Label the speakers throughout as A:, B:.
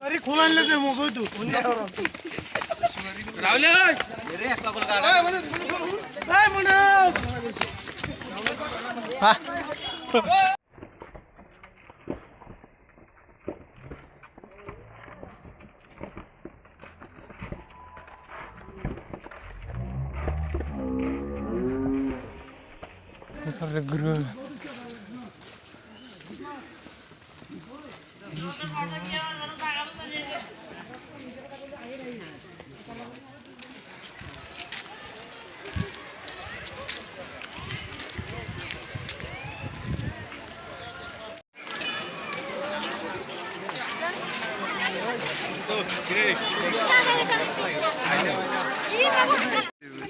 A: अरे खोलान ले मो गयो तू राहुल रे ऐसा बोल का ए मनोज हां अरे गुरु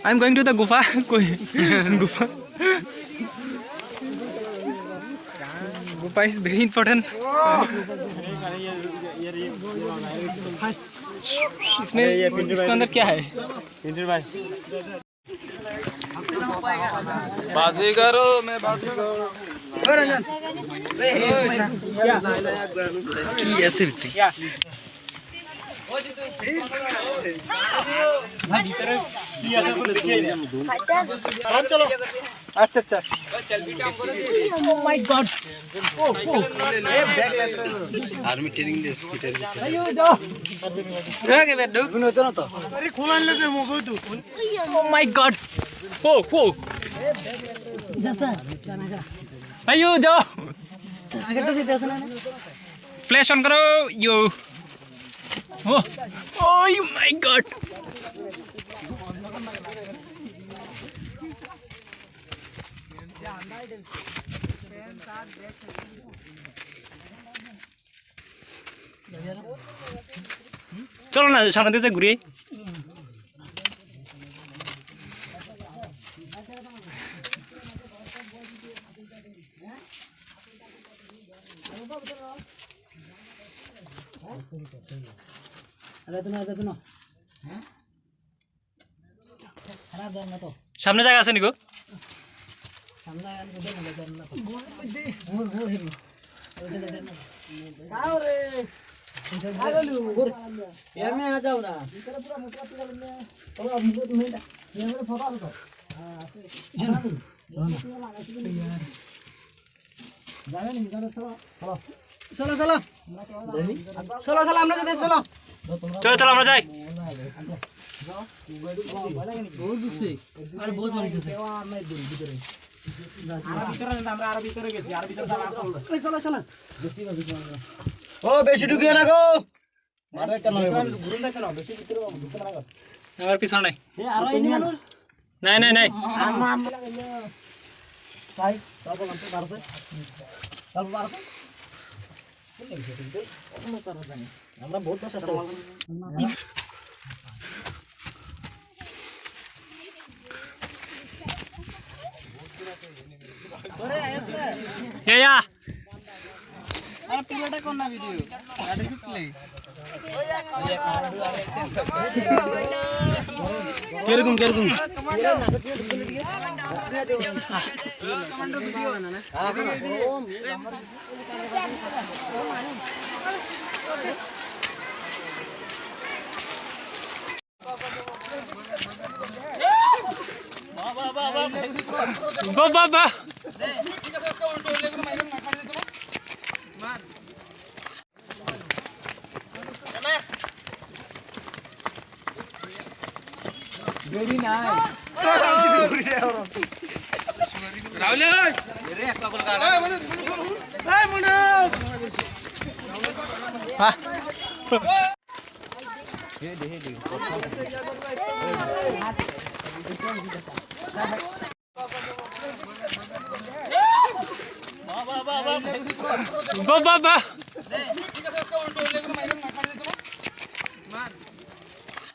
A: I'm going to the gufa. Gufa. Gufa is very important. इसमें इसके अंदर क्या है? बाजी करो मैं बाजी करो। रंजन। क्या? ऐसे बिट्टी। क्या? चलो अच्छा अच्छा oh my god army training दे आगे बैठ दो गुनो तो अरे खोलान ले मो गयो तू ओह माय गॉड पो जैसा अयो जाओ आगे तो देख ना फ्लैश ऑन करो यो Oh, oh my God! चलो ना सामने देते घुरी সামনে জায়গা আছে নিকো चलो चलो चलो चलो আমরা যেতে চলো চলো চলো আমরা যাই আরে বহুত মানুষ আছে আমরা ভিতরে আমরা আর ভিতরে গেছি আর ভিতরে চলো চলো ও বেশি ঢুকিয়ে না গো মারে কেন ঘুরুন না কেন বেশি ভিতরে ঢুকে না গো আমার পিছন নাই আর এই মানুষ নাই নাই নাই ভাই তারপর আমরা বাড়তে তারপর বাড়তে আমরা বহুত চেষ্টা করব ওরে আইসনা या আরে প্লেটা কোন না ভিডিও দ্যাট ইজ প্লে কেরকম কমান্ডো ভিডিও না না बाबा वेरी नाइस राहुल रे ऐसा बोल का ए मनोज हां हे दे बाबा